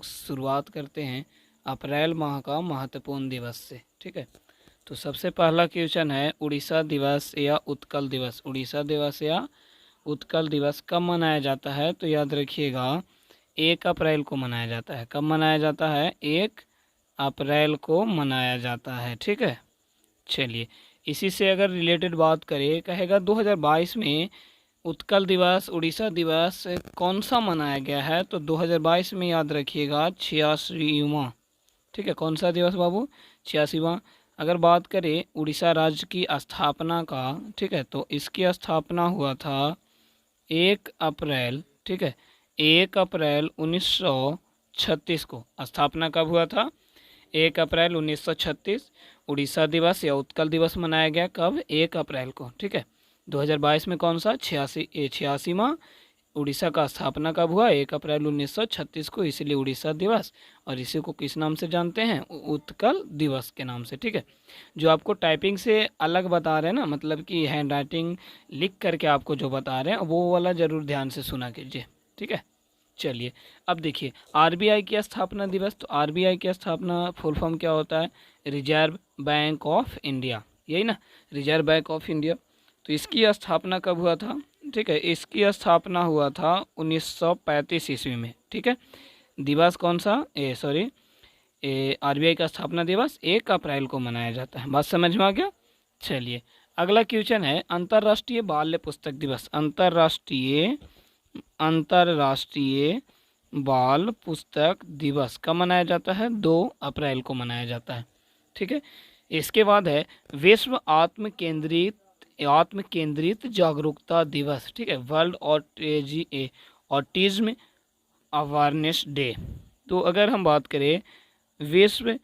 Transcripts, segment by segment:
लोग शुरुआत करते हैं अप्रैल माह का महत्वपूर्ण दिवस से। ठीक है, तो सबसे पहला क्वेश्चन है उड़ीसा दिवस या उत्कल दिवस। उड़ीसा दिवस या उत्कल दिवस कब मनाया जाता है? तो याद रखिएगा 1 अप्रैल को मनाया जाता है। कब मनाया जाता है? 1 अप्रैल को मनाया जाता है। ठीक है, चलिए इसी से अगर रिलेटेड बात करें, कहेगा 2022 में उत्कल दिवस, उड़ीसा दिवस कौन सा मनाया गया है? तो 2022 में याद रखिएगा 86वां। ठीक है, कौन सा दिवस बाबू? 86वां। अगर बात करें उड़ीसा राज्य की स्थापना का, ठीक है, तो इसकी स्थापना हुआ था 1 अप्रैल। ठीक है, 1 अप्रैल 1936 को स्थापना कब हुआ था? 1 अप्रैल 1936। उड़ीसा दिवस या उत्कल दिवस मनाया गया कब? 1 अप्रैल को। ठीक है, 2022 में कौन सा? 86वां। उड़ीसा का स्थापना कब हुआ? 1 अप्रैल 1936 को, इसलिए उड़ीसा दिवस। और इसी को किस नाम से जानते हैं? उत्कल दिवस के नाम से। ठीक है, जो आपको टाइपिंग से अलग बता रहे हैं ना, मतलब कि हैंड राइटिंग लिख करके आपको जो बता रहे हैं वो वाला ज़रूर ध्यान से सुना कीजिए। ठीक है, चलिए अब देखिए आरबीआई की स्थापना दिवस। तो आरबीआई की स्थापना फुल फॉर्म क्या होता है? रिजर्व बैंक ऑफ इंडिया, यही ना, रिजर्व बैंक ऑफ इंडिया। तो इसकी स्थापना कब हुआ था? ठीक है, इसकी स्थापना हुआ था 1935 ईस्वी में। ठीक है, दिवस कौन सा? आरबीआई का स्थापना दिवस 1 अप्रैल को मनाया जाता है। बात समझ में आ गया? चलिए अगला क्वेश्चन है अंतर्राष्ट्रीय बाल्य पुस्तक दिवस। अंतर्राष्ट्रीय बाल पुस्तक दिवस कब मनाया जाता है? 2 अप्रैल को मनाया जाता है। ठीक है, इसके बाद है विश्व आत्म केंद्रित जागरूकता दिवस। ठीक है, वर्ल्ड ऑटिज्म अवेयरनेस डे। तो अगर हम बात करें विश्व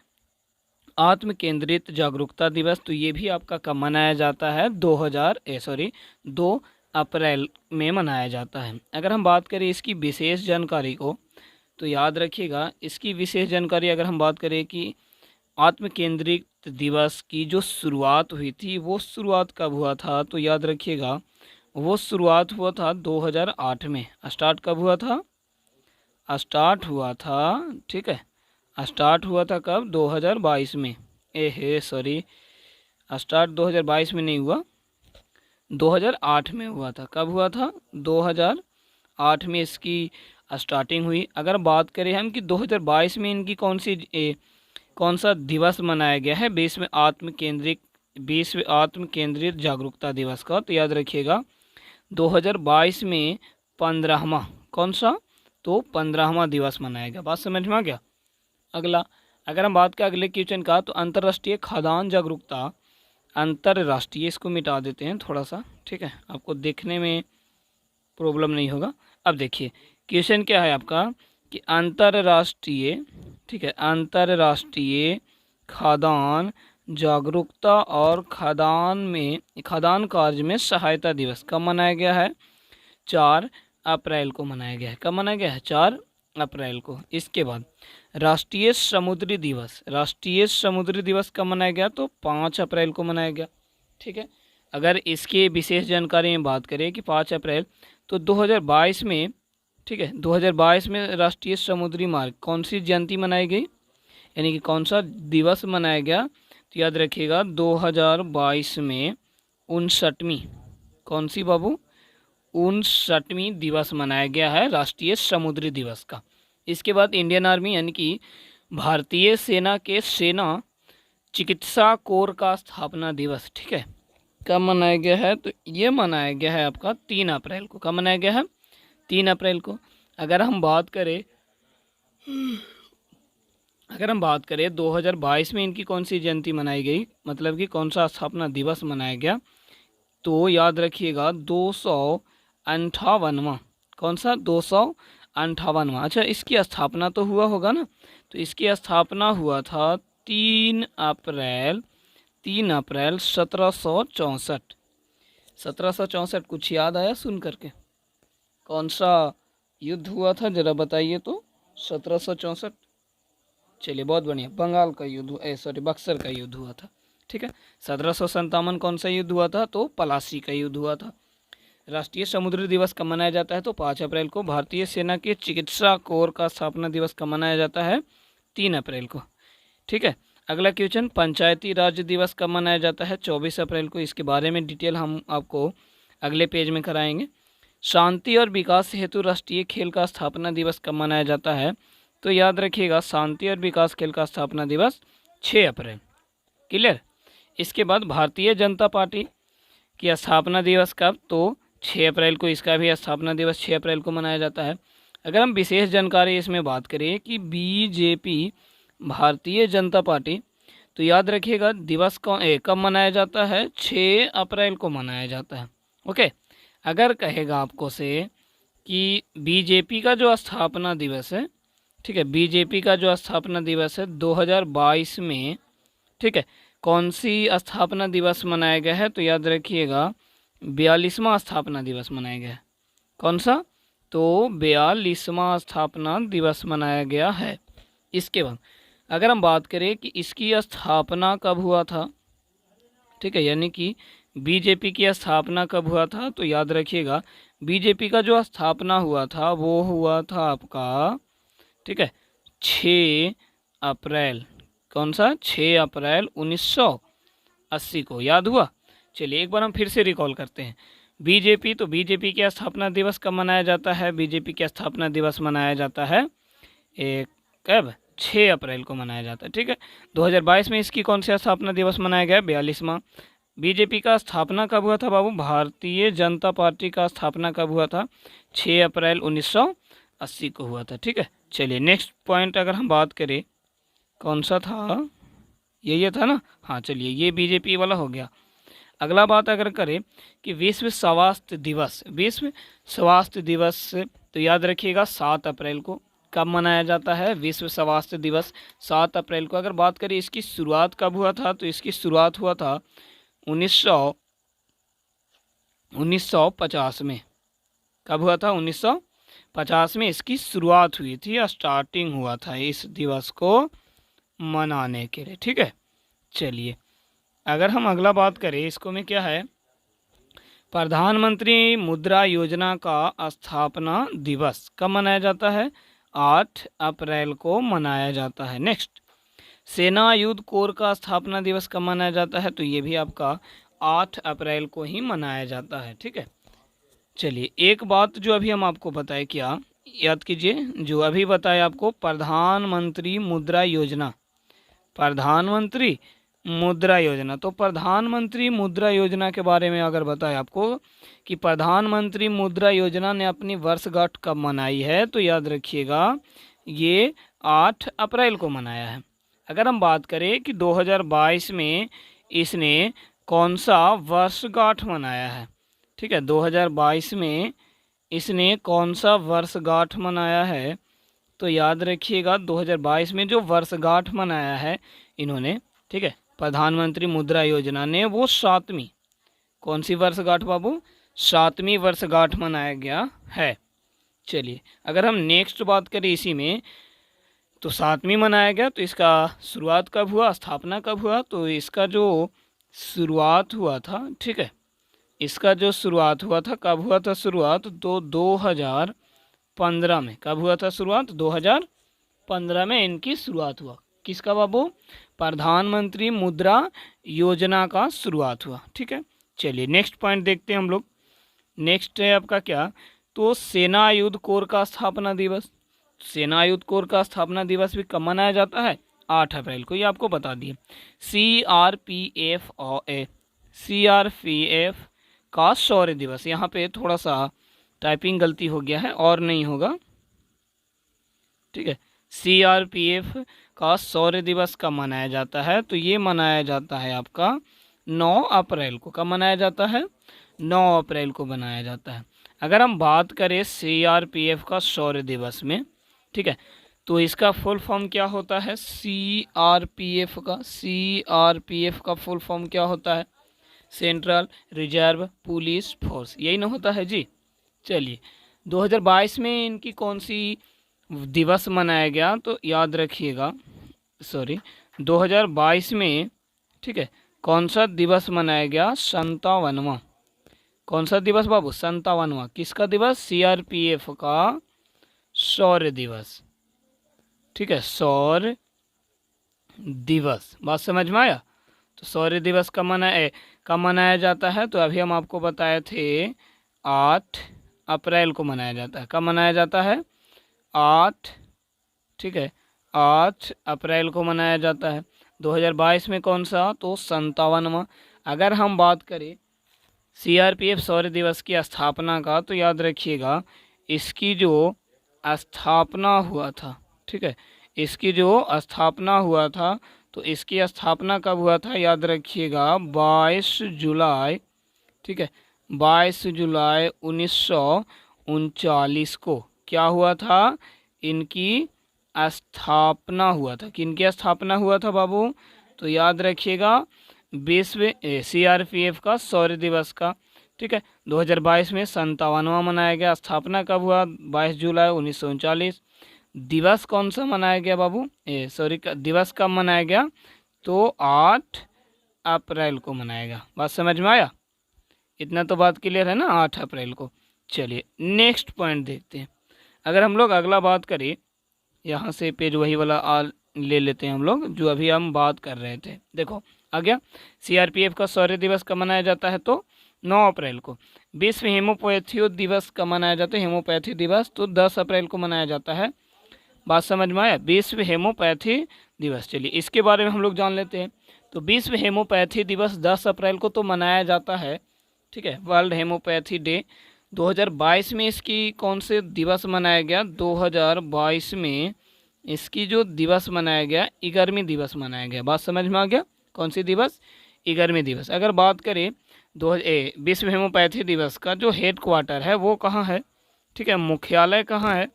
आत्म केंद्रित जागरूकता दिवस, तो ये भी आपका कब मनाया जाता है? 2 अप्रैल में मनाया जाता है। अगर हम बात करें इसकी विशेष जानकारी को, तो याद रखिएगा इसकी विशेष जानकारी अगर हम बात करें कि आत्म केंद्रित दिवस की जो शुरुआत हुई थी वो शुरुआत कब हुआ था? तो याद रखिएगा वो शुरुआत हुआ था 2008 में। स्टार्ट कब हुआ था? स्टार्ट हुआ था, ठीक है, स्टार्ट हुआ था कब? 2022 में। स्टार्ट 2022 में नहीं हुआ, 2008 में हुआ था। कब हुआ था? 2008 में इसकी स्टार्टिंग हुई। अगर बात करें हम कि 2022 में इनकी कौन सा दिवस मनाया गया है? विश्व आत्म केंद्रित जागरूकता दिवस का, तो याद रखिएगा 2022 में 15वां, कौन सा? तो 15वां दिवस मनाया गया। बात समझ में आ गया? अगला अगर हम बात करें अगले क्वेश्चन का, तो अंतर्राष्ट्रीय खाद्यान्न जागरूकता, अंतर्राष्ट्रीय, इसको मिटा देते हैं थोड़ा सा, ठीक है, आपको देखने में प्रॉब्लम नहीं होगा। अब देखिए क्वेश्चन क्या है आपका कि अंतर्राष्ट्रीय, ठीक है, अंतर्राष्ट्रीय खाद्यान्न जागरूकता और खाद्यान्न कार्य में सहायता दिवस कब मनाया गया है? 4 अप्रैल को मनाया गया है। कब मनाया गया है? 4 अप्रैल को। इसके बाद राष्ट्रीय समुद्री दिवस, राष्ट्रीय समुद्री दिवस कब मनाया गया? तो 5 अप्रैल को मनाया गया। ठीक है, अगर इसके विशेष जानकारी में बात करें कि 5 अप्रैल, तो 2022 में, ठीक है, 2022 में राष्ट्रीय समुद्री मार्ग कौन सी जयंती मनाई गई, यानी कि कौन सा दिवस मनाया गया? तो याद रखिएगा 2022 में 59वीं, कौन सी बाबू? 59वीं दिवस मनाया गया है राष्ट्रीय समुद्री दिवस का। इसके बाद इंडियन आर्मी यानी कि भारतीय सेना के सेना चिकित्सा कोर का स्थापना दिवस, ठीक है, कब मनाया गया है? तो ये मनाया गया है आपका 3 अप्रैल को। कब मनाया गया है? 3 अप्रैल को। अगर हम बात करें 2022 में इनकी कौन सी जयंती मनाई गई, मतलब कि कौन सा स्थापना दिवस मनाया गया, तो याद रखिएगा 258वां, कौन सा? 258वां। अच्छा, इसकी स्थापना तो हुआ होगा ना, तो इसकी स्थापना हुआ था 3 अप्रैल 1764। 1764 कुछ याद आया सुन करके? कौन सा युद्ध हुआ था जरा बताइए तो? 1764, चलिए बहुत बढ़िया, बंगाल का युद्ध, बक्सर का युद्ध हुआ था। ठीक है, 1757 कौन सा युद्ध हुआ था? तो पलासी का युद्ध हुआ था। राष्ट्रीय समुद्री दिवस कब मनाया जाता है? तो 5 अप्रैल को। भारतीय सेना के चिकित्सा कोर का स्थापना दिवस कब मनाया जाता है? 3 अप्रैल को। ठीक है, अगला क्वेश्चन, पंचायती राज दिवस कब मनाया जाता है? 24 अप्रैल को। इसके बारे में डिटेल हम आपको अगले पेज में कराएंगे। शांति और विकास हेतु राष्ट्रीय खेल का स्थापना दिवस कब मनाया जाता है? तो याद रखिएगा, शांति और विकास खेल का स्थापना दिवस 6 अप्रैल। क्लियर। इसके बाद भारतीय जनता पार्टी की स्थापना दिवस कब? तो 6 अप्रैल को। इसका भी स्थापना दिवस 6 अप्रैल को मनाया जाता है। अगर हम विशेष जानकारी इसमें बात करें कि बीजेपी भारतीय जनता पार्टी, तो याद रखिएगा दिवस कब मनाया जाता है? 6 अप्रैल को मनाया जाता है। ओके, अगर कहेगा आपको से कि बीजेपी का जो स्थापना दिवस है, ठीक है, बीजेपी का जो स्थापना दिवस है 2022 में, ठीक है, कौन सी स्थापना दिवस मनाया गया है? तो याद रखिएगा 42वां स्थापना दिवस मनाया गया है। कौन सा? तो 42वां स्थापना दिवस मनाया गया है। इसके बाद अगर हम बात करें कि इसकी स्थापना कब हुआ था, ठीक है, यानी कि बीजेपी की स्थापना कब हुआ था, तो याद रखिएगा बीजेपी का जो स्थापना हुआ था वो हुआ था आपका, ठीक है, 6 अप्रैल। कौन सा? 6 अप्रैल 1980 को। याद हुआ? चलिए एक बार हम फिर से रिकॉल करते हैं। बीजेपी, तो बीजेपी की स्थापना दिवस कब मनाया जाता है? बीजेपी की स्थापना दिवस मनाया जाता है कब? 6 अप्रैल को मनाया जाता है। ठीक है, 2022 में इसकी कौन सा स्थापना दिवस मनाया गया? 42वां। बीजेपी का स्थापना कब हुआ था बाबू? भारतीय जनता पार्टी का स्थापना कब हुआ था? 6 अप्रैल 1980 को हुआ था। ठीक है, चलिए नेक्स्ट पॉइंट अगर हम बात करें, कौन सा था? ये था ना? हाँ, चलिए ये बीजेपी वाला हो गया। अगला बात अगर करें कि विश्व स्वास्थ्य दिवस, विश्व स्वास्थ्य दिवस, तो याद रखिएगा 7 अप्रैल को। कब मनाया जाता है विश्व स्वास्थ्य दिवस? 7 अप्रैल को। अगर बात करें इसकी शुरुआत कब हुआ था, तो इसकी शुरुआत हुआ था 1950 में। कब हुआ था? 1950 में इसकी शुरुआत हुई थी, स्टार्टिंग हुआ था इस दिवस को मनाने के लिए। ठीक है, चलिए अगर हम अगला बात करें इसको में क्या है, प्रधानमंत्री मुद्रा योजना का स्थापना दिवस कब मनाया जाता है? 8 अप्रैल को मनाया जाता है। नेक्स्ट, सेना युद्ध कोर का स्थापना दिवस कब मनाया जाता है? तो ये भी आपका 8 अप्रैल को ही मनाया जाता है। ठीक है, चलिए एक बात जो अभी हम आपको बताए, क्या याद कीजिए, जो अभी बताया आपको प्रधानमंत्री मुद्रा योजना, प्रधानमंत्री मुद्रा योजना, तो प्रधानमंत्री मुद्रा योजना के बारे में अगर बताए आपको कि प्रधानमंत्री मुद्रा योजना ने अपनी वर्षगांठ कब मनाई है, तो याद रखिएगा ये 8 अप्रैल को मनाया है। अगर हम बात करें कि 2022 में इसने कौन सा वर्षगांठ मनाया है, ठीक है, 2022 में इसने कौन सा वर्षगांठ मनाया है, तो याद रखिएगा 2022 में जो वर्षगांठ मनाया है इन्होंने, ठीक है, प्रधानमंत्री मुद्रा योजना ने, वो 7वीं, कौन सी वर्षगांठ बाबू? 7वीं वर्षगांठ मनाया गया है। चलिए अगर हम नेक्स्ट बात करें इसी में, तो 7वीं मनाया गया, तो इसका शुरुआत कब हुआ, स्थापना कब हुआ? तो इसका जो शुरुआत हुआ था, ठीक है, इसका जो शुरुआत हुआ था, कब हुआ था शुरुआत? तो 2015 में। कब हुआ था शुरुआत? 2015 में इनकी शुरुआत हुआ। किसका बाबू? प्रधानमंत्री मुद्रा योजना का शुरुआत हुआ। ठीक है, चलिए नेक्स्ट पॉइंट देखते हैं हम लोग। नेक्स्ट है आपका क्या, तो सेना युद्ध कोर का स्थापना दिवस। सेना युद्ध कोर का स्थापना दिवस भी कब मनाया जाता है? 8 अप्रैल को, ये आपको बता दिए। CRPF का शौर्य दिवस, यहाँ पे थोड़ा सा टाइपिंग गलती हो गया है और नहीं होगा, ठीक है। CRPF का शौर्य दिवस कब मनाया जाता है? तो ये मनाया जाता है आपका 9 अप्रैल को। कब मनाया जाता है? 9 अप्रैल को मनाया जाता है। अगर हम बात करें CRPF का शौर्य दिवस में, ठीक है, तो इसका फुल फॉर्म क्या होता है? CRPF का फुल फॉर्म क्या होता है? सेंट्रल रिजर्व पुलिस फोर्स, यही ना होता है जी। चलिए 2022 में इनकी कौन सी दिवस मनाया गया? तो याद रखिएगा, 2022 में, ठीक है, कौन सा दिवस मनाया गया? 57वां कौन सा दिवस बाबू? 57वां। किसका दिवस? सीआरपीएफ का शौर्य दिवस। ठीक है, शौर्य दिवस। बात समझ में आया? तो शौर्य दिवस कब मनाया जाता है? तो अभी हम आपको बताए थे 8 अप्रैल को मनाया जाता है। कब मनाया जाता है? 8, ठीक है, 8 अप्रैल को मनाया जाता है। 2022 में कौन सा? तो 57वां। अगर हम बात करें सीआरपीएफ शौर्य दिवस की स्थापना का, तो याद रखिएगा इसकी जो स्थापना हुआ था, ठीक है, इसकी जो स्थापना हुआ था, तो इसकी स्थापना कब हुआ था? याद रखिएगा 22 जुलाई, ठीक है, 22 जुलाई 1939 को क्या हुआ था? इनकी स्थापना हुआ था। किनकी स्थापना हुआ था बाबू? तो याद रखिएगा विश्व सीआरपीएफ का शौर्य दिवस का। ठीक है, 2022 में 57वां मनाया गया। स्थापना कब हुआ? 22 जुलाई 1939। दिवस कौन सा मनाया गया बाबू? दिवस कब मनाया गया? तो 8 अप्रैल को मनाया गया। बात समझ में आया? इतना तो बात क्लियर है ना, 8 अप्रैल को। चलिए नेक्स्ट पॉइंट देखते हैं। अगर हम लोग अगला बात करें, यहाँ से पेज वही वाला ले लेते हैं हम लोग जो अभी हम बात कर रहे थे। देखो आ गया, सीआरपीएफ का शौर्य दिवस कब मनाया जाता है? तो 9 अप्रैल को। विश्व हेमोपैथी दिवस कब मनाया जाता है? हेमोपैथी दिवस तो 10 अप्रैल को मनाया जाता है। बात समझ में आया? विश्व हेमोपैथी दिवस। चलिए इसके बारे में हम लोग जान लेते हैं। तो विश्व हेमोपैथी दिवस 10 अप्रैल को तो मनाया जाता है, ठीक है, वर्ल्ड हेमोपैथी डे। 2022 में इसकी कौन से दिवस मनाया गया? 2022 में इसकी जो दिवस मनाया गया, 11वीं दिवस मनाया गया। बात समझ में आ गया? कौन सी दिवस? 11वीं दिवस। अगर बात करें विश्व हेमोपैथी दिवस का जो हेड क्वार्टर है वो कहाँ है? ठीक है, मुख्यालय कहाँ है?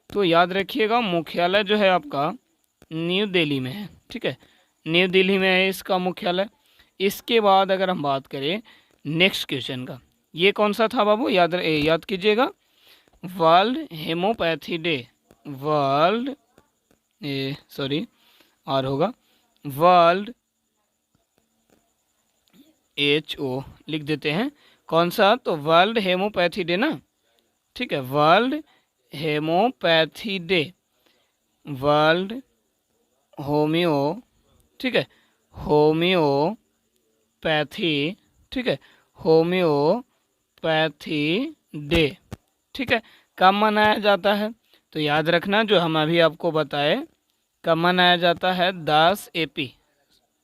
तो याद रखिएगा मुख्यालय जो है आपका न्यू दिल्ली में है। ठीक है, न्यू दिल्ली में है इसका मुख्यालय। इसके बाद अगर हम बात करें नेक्स्ट क्वेश्चन का, ये कौन सा था बाबू? याद कीजिएगा, वर्ल्ड हेमोपैथी डे। वर्ल्ड और होगा वर्ल्ड HO लिख देते हैं। कौन सा? तो वर्ल्ड हेमोपैथी डे ना। ठीक है, world homoeopathy day, world homeo, ठीक है, होम्योपैथी, ठीक है, होम्योपैथी डे। ठीक है, कब मनाया जाता है? तो याद रखना जो हम अभी आपको बताए, कब मनाया जाता है? 10 AP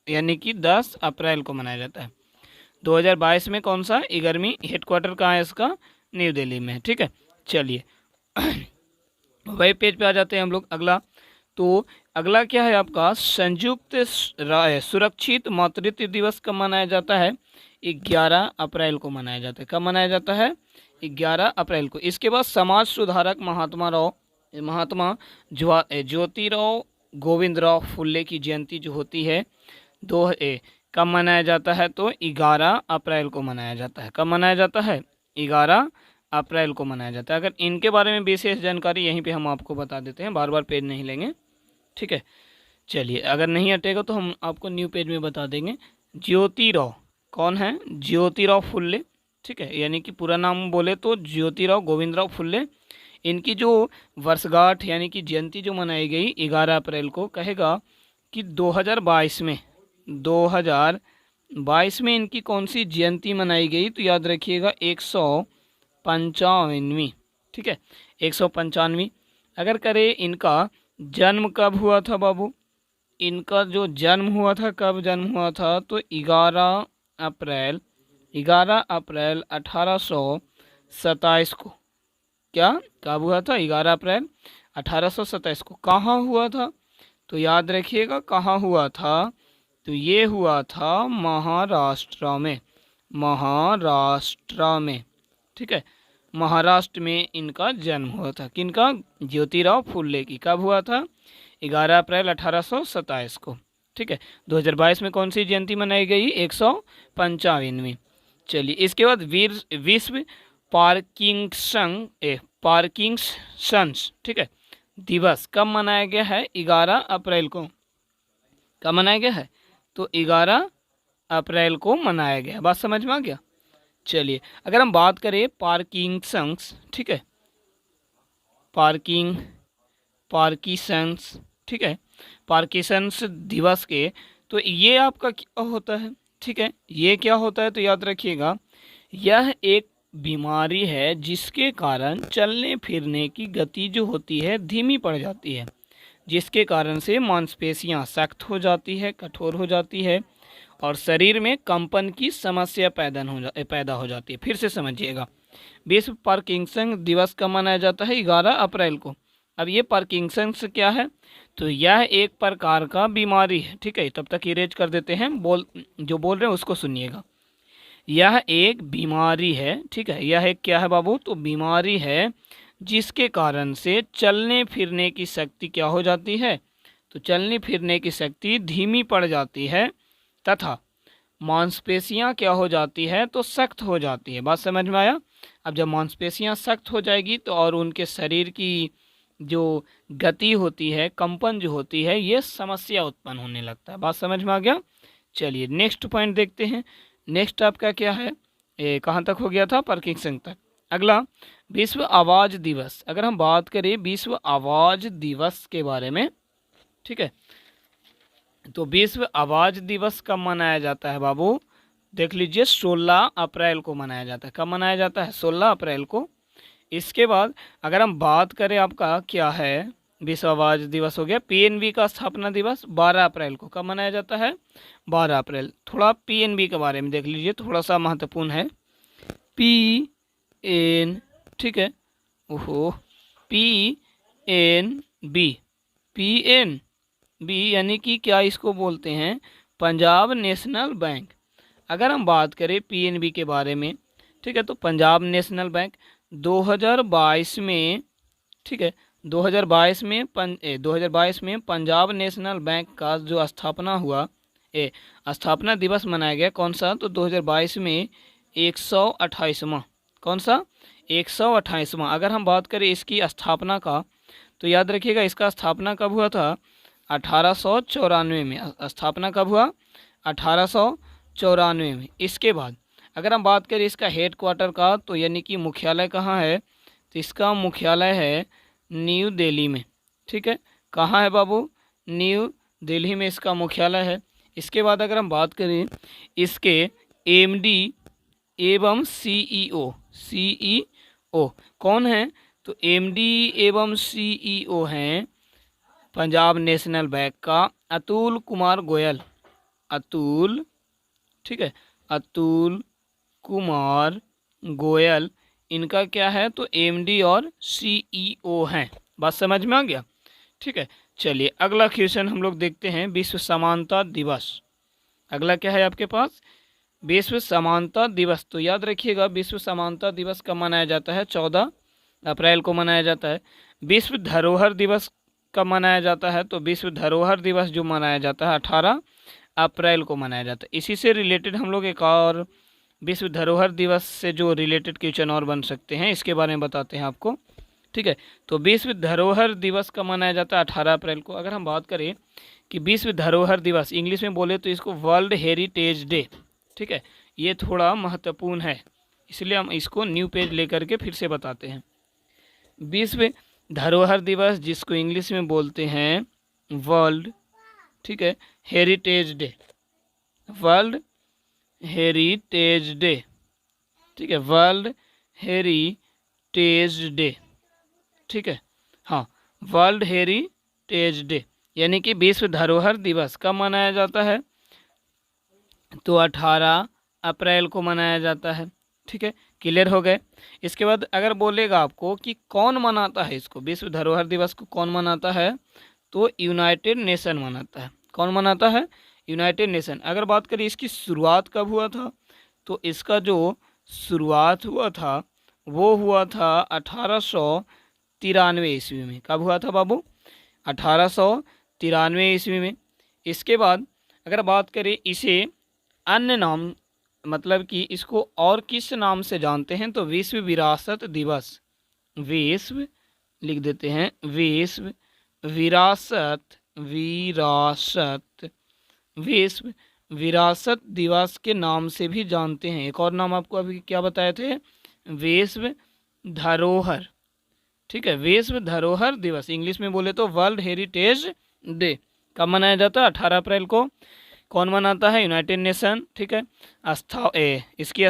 यानी कि 10 अप्रैल को मनाया जाता है। 2022 में कौन सा? 11वीं। हेडक्वार्टर कहाँ है इसका? न्यू दिल्ली में। ठीक है, चलिए वही पेज पे आ जाते हैं हम लोग। अगला, तो अगला क्या है आपका? संयुक्त सुरक्षित मातृत्व दिवस कब मनाया जाता है? 11 अप्रैल को मनाया जाता है। कब मनाया जाता है? 11 अप्रैल को। इसके बाद समाज सुधारक महात्मा ज्योतिराव गोविंदराव फुल्ले की जयंती जो होती है कब मनाया जाता है? तो 11 अप्रैल को मनाया जाता है। कब मनाया जाता है? 11 अप्रैल को मनाया जाता है। अगर इनके बारे में विशेष जानकारी यहीं पे हम आपको बता देते हैं, बार बार पेज नहीं लेंगे। ठीक है, चलिए अगर नहीं हटेगा तो हम आपको न्यू पेज में बता देंगे। ज्योतिराव कौन है? ज्योतिराव फुल्ले। ठीक है, यानी कि पूरा नाम बोले तो ज्योतिराव गोविंदराव फुल्ले। इनकी जो वर्षगांठ यानी कि जयंती जो मनाई गई 11 अप्रैल को, कहेगा कि 2022 में इनकी कौन सी जयंती मनाई गई? तो याद रखिएगा 195वीं। ठीक है, 195वीं। अगर करें इनका जन्म कब हुआ था बाबू? इनका जो जन्म हुआ था, कब जन्म हुआ था? तो 11 अप्रैल 1827 को। क्या कब हुआ था? 11 अप्रैल 1827 को। कहाँ हुआ था? तो याद रखिएगा कहाँ हुआ था? तो ये हुआ था महाराष्ट्र में। ठीक है, महाराष्ट्र में इनका जन्म हुआ था। किनका? ज्योतिराव फुल्ले की। कब हुआ था? 11 अप्रैल 1827 को। ठीक है, 2022 में कौन सी जयंती मनाई गई? 195वीं। चलिए इसके बाद विश्व पार्किंसंस, ठीक है, दिवस कब मनाया गया है? 11 अप्रैल को। कब मनाया गया है? तो 11 अप्रैल को मनाया गया। बात समझ में आ गया? चलिए अगर हम बात करें पार्किंसंस, ठीक है, पार्किसंस, ठीक है, पार्किसंस दिवस के, तो ये आपका क्या होता है, ठीक है, ये क्या होता है, तो याद रखिएगा यह एक बीमारी है जिसके कारण चलने फिरने की गति जो होती है धीमी पड़ जाती है, जिसके कारण से मांसपेशियां सख्त हो जाती है, कठोर हो जाती है और शरीर में कंपन की समस्या पैदा हो जाती है। फिर से समझिएगा, विश्व पार्किंसन दिवस कब मनाया जाता है? 11 अप्रैल को। अब ये पार्किंसंस क्या है? तो यह एक प्रकार का बीमारी है, ठीक है, तब तक इरेज कर देते हैं, जो बोल रहे हैं उसको सुनिएगा। यह एक बीमारी है, ठीक है, यह एक क्या है बाबू? तो बीमारी है जिसके कारण से चलने फिरने की शक्ति क्या हो जाती है? तो चलने फिरने की शक्ति धीमी पड़ जाती है तथा मांसपेशियां क्या हो जाती है? तो सख्त हो जाती है। बात समझ में आया? अब जब मांसपेशियां सख्त हो जाएगी तो और उनके शरीर की जो गति होती है, कंपन जो होती है, ये समस्या उत्पन्न होने लगता है। बात समझ में आ गया? चलिए नेक्स्ट पॉइंट देखते हैं। नेक्स्ट आपका क्या है? कहाँ तक हो गया था? पार्किंसन तक। अगला विश्व आवाज़ दिवस। अगर हम बात करें विश्व आवाज़ दिवस के बारे में, ठीक है, तो विश्व आवाज़ दिवस कब मनाया जाता है बाबू? देख लीजिए 16 अप्रैल को मनाया जाता है। कब मनाया जाता है? 16 अप्रैल को। इसके बाद अगर हम बात करें आपका क्या है, विश्व आवाज़ दिवस हो गया। पीएनबी का स्थापना दिवस 12 अप्रैल को। कब मनाया जाता है? 12 अप्रैल। थोड़ा पीएनबी के बारे में देख लीजिए, थोड़ा सा महत्वपूर्ण है। पीएन, ठीक है, ओहो, पीएनबी, पीएनबी यानी कि क्या इसको बोलते हैं? Punjab national bank. अगर हम बात करें पीएनबी के बारे में, ठीक है, तो पंजाब नेशनल बैंक 2022 में, ठीक है, 2022 में पंजाब नेशनल बैंक का जो स्थापना हुआ, स्थापना दिवस मनाया गया। कौन सा? तो 2022 में 128वां। कौन सा? 128वां। अगर हम बात करें इसकी स्थापना का, तो याद रखिएगा इसका स्थापना कब हुआ था? 1894 में। स्थापना कब हुआ? 1894 में। इसके बाद अगर हम बात करें इसका हेड क्वार्टर का, तो यानी कि मुख्यालय कहाँ है? तो इसका मुख्यालय है न्यू दिल्ली में, ठीक है। कहाँ है बाबू? न्यू दिल्ली में इसका मुख्यालय है। इसके बाद अगर हम बात करें इसके एमडी एवं सीईओ, सीईओ कौन है? तो एमडी एवं सीईओ हैं पंजाब नेशनल बैंक का अतुल कुमार गोयल। अतुल, ठीक है, अतुल कुमार गोयल इनका क्या है? तो एमडी और सीईओ हैं। बात समझ में आ गया? ठीक है। चलिए अगला क्वेश्चन हम लोग देखते हैं, विश्व समानता दिवस। अगला क्या है आपके पास? विश्व समानता दिवस। तो याद रखिएगा विश्व समानता दिवस कब मनाया जाता है? 14 अप्रैल को मनाया जाता है। विश्व धरोहर दिवस कब मनाया जाता है? तो विश्व धरोहर दिवस जो मनाया जाता है 18 अप्रैल को मनाया जाता है। इसी से रिलेटेड हम लोग एक और विश्व धरोहर दिवस से जो रिलेटेड क्वेश्चन और बन सकते हैं, इसके बारे में बताते हैं आपको, ठीक है। तो विश्व धरोहर दिवस कब मनाया जाता है? 18 अप्रैल को। अगर हम बात करें कि विश्व धरोहर दिवस इंग्लिश में बोले तो इसको वर्ल्ड हेरिटेज डे, ठीक है, ये थोड़ा महत्वपूर्ण है, इसलिए हम इसको न्यू पेज लेकर के फिर से बताते हैं। विश्व धरोहर दिवस जिसको इंग्लिश में बोलते हैं वर्ल्ड, ठीक है, heritage day, world heritage day, ठीक है, वर्ल्ड हेरिटेज डे, ठीक है, हाँ, वर्ल्ड हेरिटेज डे यानी कि विश्व धरोहर दिवस कब मनाया जाता है? तो 18 अप्रैल को मनाया जाता है, ठीक है, क्लियर हो गए। इसके बाद अगर बोलेगा आपको कि कौन मनाता है इसको, विश्व धरोहर दिवस को कौन मनाता है? तो यूनाइटेड नेशन मनाता है। कौन मनाता है? United nation. अगर बात करें इसकी शुरुआत कब हुआ था, तो इसका जो शुरुआत हुआ था वो हुआ था 1893 ईस्वी में। कब हुआ था बाबू? 1893 ईस्वी में। इसके बाद अगर बात करें इसे अन्य नाम, मतलब कि इसको और किस नाम से जानते हैं, तो विश्व विरासत दिवस, विश्व लिख देते हैं, विश्व विरासत, विरासत, विश्व विरासत दिवस के नाम से भी जानते हैं। एक और नाम आपको अभी क्या बताए थे, विश्व धरोहर, ठीक है, विश्व धरोहर दिवस, इंग्लिश में बोले तो वर्ल्ड हेरिटेज डे। कब मनाया जाता है, 18 अप्रैल को। कौन मनाता है, यूनाइटेड नेशन, ठीक है। इसकी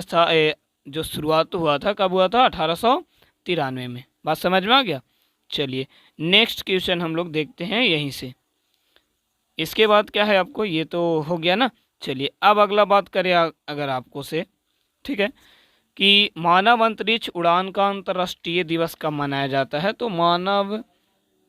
जो शुरुआत हुआ था, कब हुआ था, 1893 में। बात समझ में आ गया। चलिए नेक्स्ट क्वेश्चन हम लोग देखते हैं यहीं से। इसके बाद क्या है आपको, ये तो हो गया ना। चलिए अब अगला बात करें अगर आपको से, ठीक है, कि मानव अंतरिक्ष उड़ान का अंतर्राष्ट्रीय दिवस कब मनाया जाता है। तो मानव,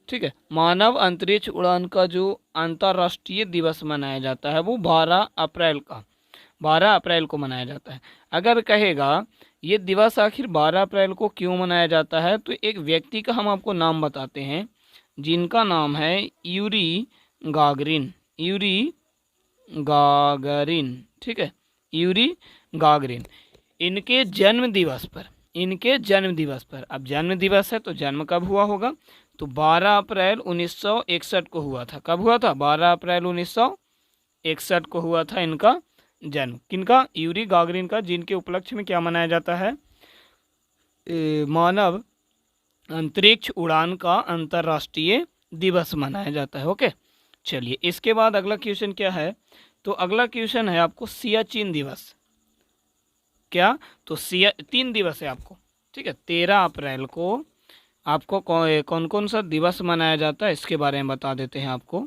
ठीक है, मानव अंतरिक्ष उड़ान का जो अंतर्राष्ट्रीय दिवस मनाया जाता है वो 12 अप्रैल को मनाया जाता है। अगर कहेगा ये दिवस आखिर 12 अप्रैल को क्यों मनाया जाता है, तो एक व्यक्ति का हम आपको नाम बताते हैं जिनका नाम है यूरी गागरिन, ठीक है, यूरी गागरिन। इनके जन्म दिवस पर, अब जन्म दिवस है तो जन्म कब हुआ होगा, तो 12 अप्रैल 1961 को हुआ था। कब हुआ था, 12 अप्रैल 1961 को हुआ था इनका जन्म। किनका, यूरी गागरिन का, जिनके उपलक्ष्य में क्या मनाया जाता है, मानव अंतरिक्ष उड़ान का अंतर्राष्ट्रीय दिवस मनाया जाता है। ओके, चलिए इसके बाद अगला क्वेश्चन क्या है, तो अगला क्वेश्चन है आपको सियाचिन दिवस। क्या, तो 3 दिवस है आपको, ठीक है। 13 अप्रैल को आपको कौन कौन सा दिवस मनाया जाता है इसके बारे में बता देते हैं आपको,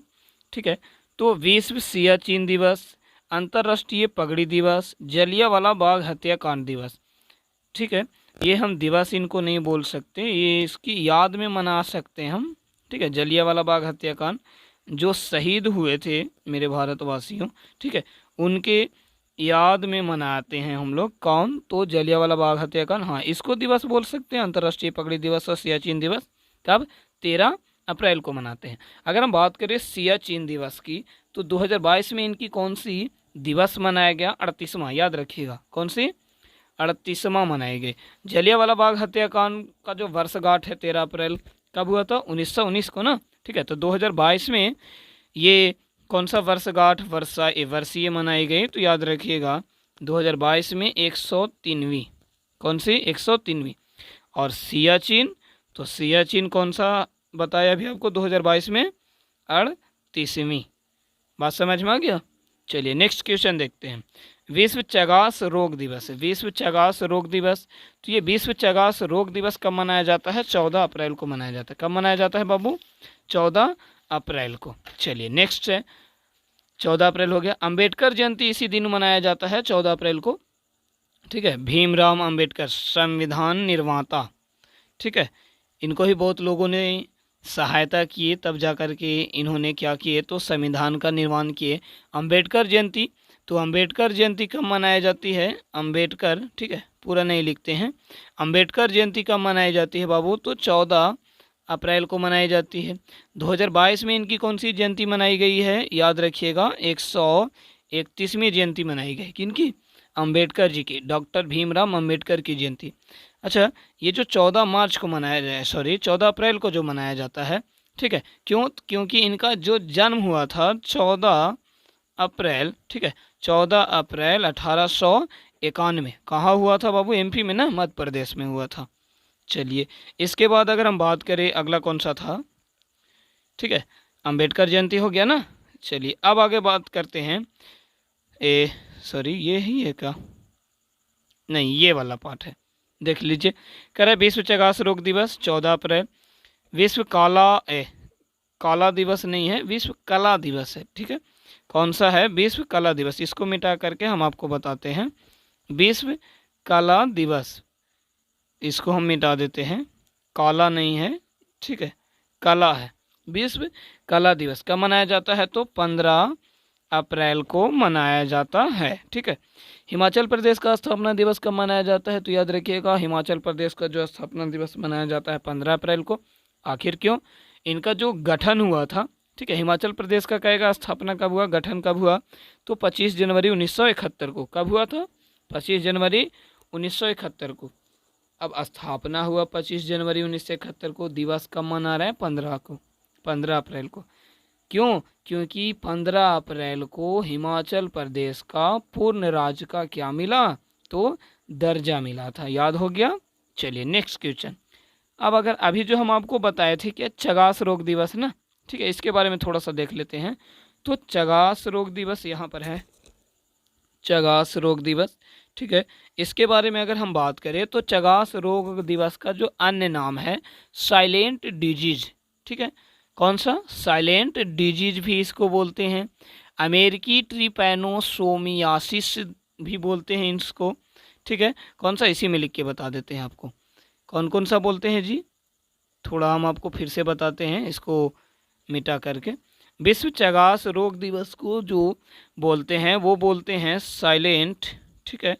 ठीक है। तो विश्व सियाचिन दिवस, अंतर्राष्ट्रीय पगड़ी दिवस, जलियांवाला बाग हत्याकांड दिवस, ठीक है। ये हम दिवस इनको नहीं बोल सकते, ये इसकी याद में मना सकते हैं हम, ठीक है। जलियांवाला बाग हत्याकांड, जो शहीद हुए थे मेरे भारतवासियों, ठीक है, उनके याद में मनाते हैं हम लोग। कौन, तो जलियांवाला बाग हत्याकांड, हाँ इसको दिवस बोल सकते हैं। अंतर्राष्ट्रीय पगड़ी दिवस और सियाचिन दिवस कब, 13 अप्रैल को मनाते हैं। अगर हम बात करें सियाचिन दिवस की, तो 2022 में इनकी कौन सी दिवस मनाया गया, 38वां, याद रखिएगा कौन सी, 38वां मनाए गए। जलियांवाला बाग हत्याकांड का जो वर्षगांठ है 13 अप्रैल, कब हुआ था, 1919 को ना, ठीक है। तो 2022 में ये कौन सा वर्षगांठ वर्षीय मनाई गई, तो याद रखिएगा 2022 में 103वीं, कौन सी, 103वीं। और सियाचिन, तो सियाचिन कौन सा बताया अभी आपको, 2022 में 38वीं। बात समझ में आ गया। चलिए नेक्स्ट क्वेश्चन देखते हैं। विश्व चगास रोग दिवस, विश्व चगास रोग दिवस, तो ये विश्व चगास रोग दिवस कब मनाया जाता है, 14 अप्रैल को मनाया जाता है। कब मनाया जाता है बाबू, 14 अप्रैल को। चलिए नेक्स्ट है, 14 अप्रैल हो गया। अंबेडकर जयंती इसी दिन मनाया जाता है, 14 अप्रैल को, ठीक है। भीमराव अंबेडकर, संविधान निर्माता, ठीक है, इनको ही बहुत लोगों ने सहायता किए, तब जा कर के इन्होंने क्या किए, तो संविधान का निर्माण किए। अंबेडकर जयंती, तो अंबेडकर जयंती कब मनाई जाती है, अंबेडकर, ठीक है, पूरा नहीं लिखते हैं। अंबेडकर जयंती कब मनाई जाती है बाबू, तो 14 अप्रैल को मनाई जाती है। 2022 में इनकी कौन सी जयंती मनाई गई है, याद रखिएगा 131वीं जयंती मनाई गई। किनकी, अंबेडकर जी की, डॉक्टर भीमराव अंबेडकर की जयंती। अच्छा, ये जो 14 मार्च को मनाया जाए, 14 अप्रैल को जो मनाया जाता है, ठीक है, क्योंकि इनका जो जन्म हुआ था 14 अप्रैल, ठीक है, 14 अप्रैल 1891, कहाँ हुआ था बाबू, एमपी में ना, मध्य प्रदेश में हुआ था। चलिए इसके बाद अगर हम बात करें अगला कौन सा था, ठीक है, अंबेडकर जयंती हो गया ना। चलिए अब आगे बात करते हैं, ये ही है क्या, नहीं ये वाला पार्ट है, देख लीजिए। कह रहे विश्व चगास रोग दिवस 14 अप्रैल, विश्व काला दिवस नहीं है, विश्व कला दिवस है, ठीक है। कौन सा है, विश्व कला दिवस, इसको मिटा करके हम आपको बताते हैं। विश्व कला दिवस, इसको हम मिटा देते हैं, काला नहीं है, ठीक है, कला है। विश्व कला दिवस कब मनाया जाता है, तो 15 अप्रैल को मनाया जाता है, ठीक है। हिमाचल प्रदेश का स्थापना दिवस कब मनाया जाता है, तो याद रखिएगा हिमाचल प्रदेश का जो स्थापना दिवस मनाया जाता है 15 अप्रैल को। आखिर क्यों, इनका जो गठन हुआ था, ठीक है, हिमाचल प्रदेश का कहेगा स्थापना कब हुआ, गठन कब हुआ, तो 25 जनवरी 1971 को। कब हुआ था, 25 जनवरी 1971 को। अब स्थापना हुआ 25 जनवरी 1971 को, दिवस कब मना रहे हैं, 15 अप्रैल को। क्यों? क्योंकि 15 अप्रैल को हिमाचल प्रदेश का पूर्ण राज्य का क्या मिला? तो दर्जा मिला था। याद हो गया? चलिए नेक्स्ट क्वेश्चन। अब अगर अभी जो हम आपको बताए थे कि चगास रोग दिवस ना, ठीक है, इसके बारे में थोड़ा सा देख लेते हैं। तो चगास रोग दिवस यहाँ पर है, चगास रोग दिवस, ठीक है। इसके बारे में अगर हम बात करें तो चगास रोग दिवस का जो अन्य नाम है साइलेंट डिजीज, ठीक है। कौन सा? साइलेंट डिजीज भी इसको बोलते हैं। अमेरिकी ट्रिपैनोसोमियासिस भी बोलते हैं इसको, ठीक है। कौन सा? इसी में लिख के बता देते हैं आपको कौन कौन सा बोलते हैं जी। थोड़ा हम आपको फिर से बताते हैं इसको मिटा करके। विश्व चगास रोग दिवस को जो बोलते हैं वो बोलते हैं साइलेंट, ठीक है,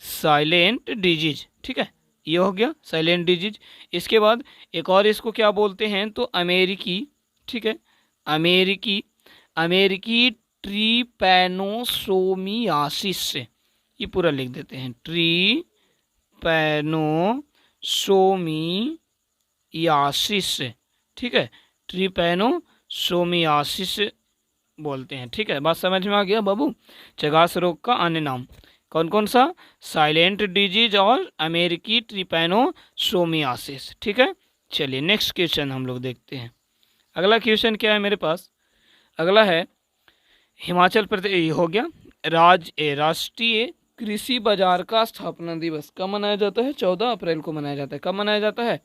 साइलेंट डिजीज, ठीक है। ये हो गया साइलेंट डिजीज। इसके बाद एक और इसको क्या बोलते हैं? तो अमेरिकी, ठीक है, अमेरिकी अमेरिकी ट्रिपैनोसोमियासिस से, ये पूरा लिख देते हैं, ट्रिपैनोसोमियासिस, ठीक है, ट्रिपैनोसोमियासिस बोलते हैं, ठीक है। बात समझ में आ गया बाबू? चगास रोग का अन्य नाम कौन कौन सा? साइलेंट डिजीज और अमेरिकी ट्रिपैनोसोमियासिस, ठीक है। चलिए नेक्स्ट क्वेश्चन हम लोग देखते हैं। अगला क्वेश्चन क्या है मेरे पास? अगला है हिमाचल प्रदेश हो गया। राष्ट्रीय कृषि बाजार का स्थापना दिवस कब मनाया जाता है? 14 अप्रैल को मनाया जाता है। कब मनाया जाता है?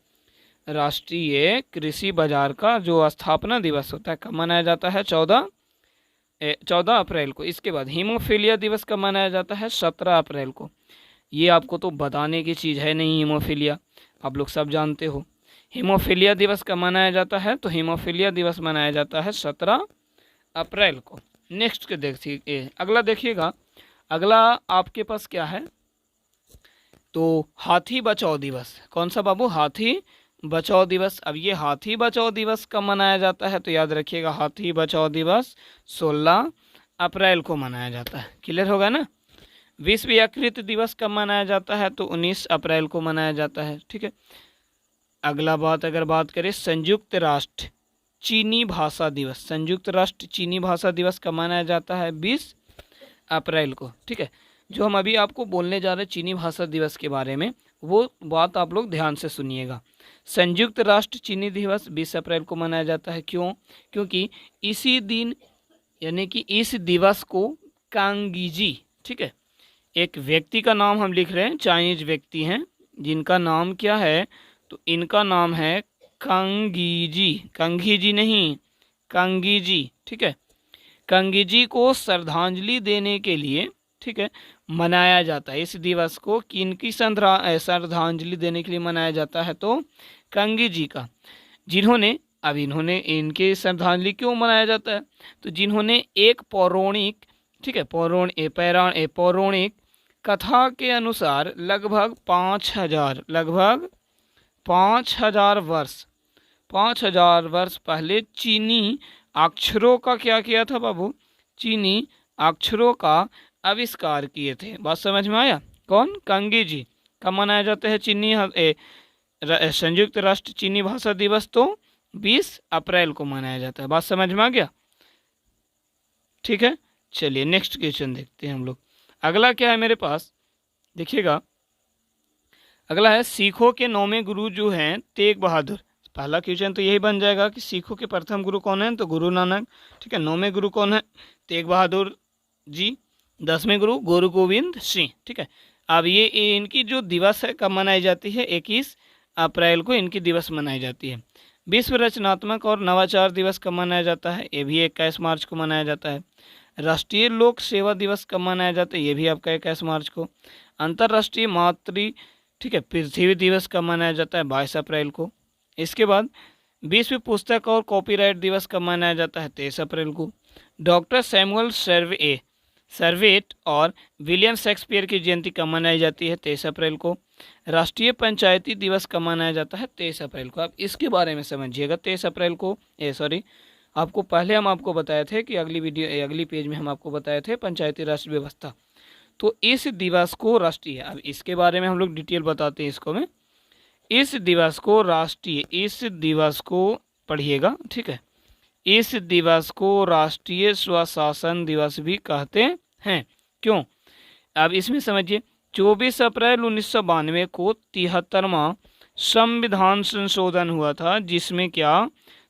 राष्ट्रीय कृषि बाजार का जो स्थापना दिवस होता है कब मनाया जाता है? 14 अप्रैल को। इसके बाद हीमोफीलिया दिवस कब मनाया जाता है? 17 अप्रैल को। ये आपको तो बताने की चीज़ है नहीं, हीमोफीलिया आप लोग सब जानते हो। हीमोफीलिया दिवस कब मनाया जाता है? तो हीमोफीलिया दिवस मनाया जाता है 17 अप्रैल को। नेक्स्ट के देखिए, अगला देखिएगा। अगला आपके पास क्या है? तो हाथी बचाओ दिवस। कौन सा बाबू? हाथी बचाओ दिवस। अब ये हाथी बचाओ दिवस कब मनाया जाता है? तो याद रखिएगा, हाथी बचाओ दिवस 16 अप्रैल को मनाया जाता है। क्लियर होगा ना? विश्व यकृत दिवस कब मनाया जाता है? तो 19 अप्रैल को मनाया जाता है, ठीक है। अगला बात अगर बात करें संयुक्त राष्ट्र चीनी भाषा दिवस, संयुक्त राष्ट्र चीनी भाषा दिवस कब मनाया जाता है? 20 अप्रैल को, ठीक है। जो हम अभी आपको बोलने जा रहे हैं चीनी भाषा दिवस के बारे में, वो बात आप लोग ध्यान से सुनिएगा। संयुक्त राष्ट्र चीनी दिवस 20 अप्रैल को मनाया जाता है। क्यों? क्योंकि इसी दिन यानी कि इस दिवस को कांगीजी, ठीक है, एक व्यक्ति का नाम हम लिख रहे हैं, चाइनीज व्यक्ति हैं जिनका नाम क्या है? तो इनका नाम है कांगीजी, कांगीजी नहीं, कांगीजी, ठीक है। कांगीजी को श्रद्धांजलि देने के लिए, ठीक है, मनाया जाता है। इस दिवस को किनकी श्रद्धांजलि देने के लिए मनाया जाता है? तो कांगीजी का, जिन्होंने, अब इन्होंने, इनके श्रद्धांजलि क्यों मनाया जाता है? तो जिन्होंने एक पौराणिक, ठीक है, पौराणिक कथा के अनुसार लगभग 5,000 वर्ष पहले चीनी अक्षरों का क्या किया था बाबू? चीनी अक्षरों का आविष्कार किए थे। बात समझ में आया? कौन? कांगीजी। कब मनाया जाता है संयुक्त राष्ट्र चीनी भाषा दिवस? तो 20 अप्रैल को मनाया जाता है। बात समझ में आ गया? ठीक है। चलिए नेक्स्ट क्वेश्चन देखते हैं हम लोग। अगला क्या है मेरे पास? देखिएगा, अगला है सिखों के 9वें गुरु जो हैं तेग बहादुर। पहला क्वेश्चन तो यही बन जाएगा कि सिखों के प्रथम गुरु कौन है? तो गुरु नानक, ठीक है। 9वें गुरु कौन है? तेग बहादुर जी। 10वें गुरु गुरु गोविंद सिंह, ठीक है। अब ये इनकी जो दिवस है कब मनाई जाती है? 21 अप्रैल को इनकी दिवस मनाई जाती है। विश्व रचनात्मक और नवाचार दिवस कब मनाया जाता है? ये भी 21 मार्च को मनाया जाता है। राष्ट्रीय लोक सेवा दिवस कब मनाया जाता है? ये भी आपका 21 मार्च को। अंतर्राष्ट्रीय मातृ, ठीक है, पृथ्वी दिवस कब मनाया जाता है? 22 अप्रैल को। इसके बाद विश्व पुस्तक और कॉपीराइट दिवस कब मनाया जाता है? 23 अप्रैल को। डॉक्टर सैमुअल सर्वेट और विलियम शेक्सपियर की जयंती कब मनाई जाती है? 23 अप्रैल को। राष्ट्रीय पंचायती दिवस कब मनाया जाता है? 23 अप्रैल को। आप इसके बारे में समझिएगा। 23 अप्रैल को, आपको पहले हम आपको बताए थे कि अगली पेज में हम आपको बताए थे पंचायती राष्ट्र व्यवस्था। तो इस दिवस को राष्ट्रीय, अब इसके बारे में हम लोग डिटेल बताते हैं इसको में। इस दिवस को राष्ट्रीय, इस दिवस को पढ़िएगा, ठीक है। इस दिवस को राष्ट्रीय स्वशासन दिवस भी कहते हैं। क्यों? अब इसमें समझिए, 24 अप्रैल 1992 को 73वां संविधान संशोधन हुआ था, जिसमें क्या,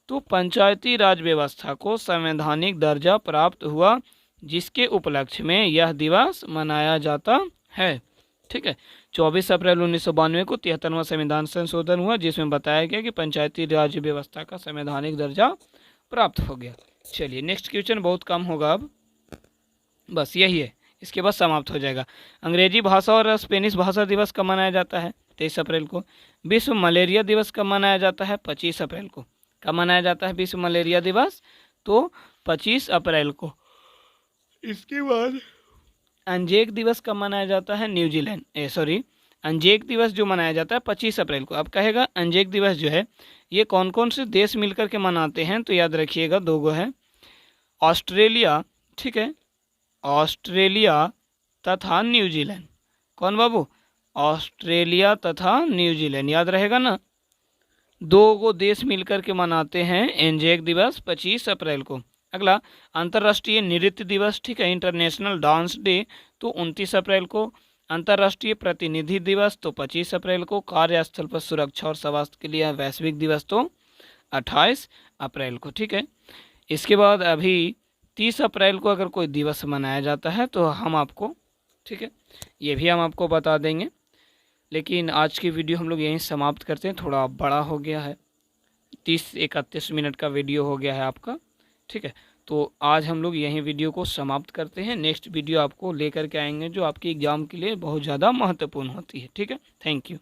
तो पंचायती राज व्यवस्था को संवैधानिक दर्जा प्राप्त हुआ, जिसके उपलक्ष्य में यह दिवस मनाया जाता है। ठीक है, 24 अप्रैल 1992 को 73वां संविधान संशोधन हुआ, जिसमें बताया गया कि पंचायती राज व्यवस्था का संवैधानिक दर्जा प्राप्त हो गया। चलिए नेक्स्ट क्वेश्चन बहुत कम होगा, अब बस यही है, इसके बाद समाप्त हो जाएगा। अंग्रेजी भाषा और स्पेनिश भाषा दिवस कब मनाया जाता है? 23 अप्रैल को। विश्व मलेरिया दिवस कब मनाया जाता है? 25 अप्रैल को। कब मनाया जाता है विश्व मलेरिया दिवस? तो 25 अप्रैल को। इसके बाद अंजेक दिवस कब मनाया जाता है? अंजेक दिवस जो मनाया जाता है 25 अप्रैल को। अब कहेगा अंजेक दिवस जो है ये कौन कौन से देश मिलकर के मनाते हैं, तो याद रखिएगा 2 गो है, ऑस्ट्रेलिया, ठीक है, ऑस्ट्रेलिया तथा न्यूजीलैंड। कौन बाबू? ऑस्ट्रेलिया तथा न्यूजीलैंड, याद रहेगा ना, 2 गो देश मिलकर के मनाते हैं एंजेक दिवस 25 अप्रैल को। अगला अंतर्राष्ट्रीय नृत्य दिवस, ठीक है, इंटरनेशनल डांस डे, तो 29 अप्रैल को। अंतर्राष्ट्रीय प्रतिनिधि दिवस तो 25 अप्रैल को। कार्यस्थल पर सुरक्षा और स्वास्थ्य के लिए वैश्विक दिवस तो 28 अप्रैल को। ठीक है, इसके बाद अभी 30 अप्रैल को अगर कोई दिवस मनाया जाता है तो हम आपको, ठीक है, ये भी हम आपको बता देंगे। लेकिन आज की वीडियो हम लोग यहीं समाप्त करते हैं, थोड़ा बड़ा हो गया है, 30-31 मिनट का वीडियो हो गया है आपका। ठीक है, तो आज हम लोग यहीं वीडियो को समाप्त करते हैं। नेक्स्ट वीडियो आपको लेकर के आएंगे जो आपके एग्ज़ाम के लिए बहुत ज़्यादा महत्वपूर्ण होती है। ठीक है, थैंक यू।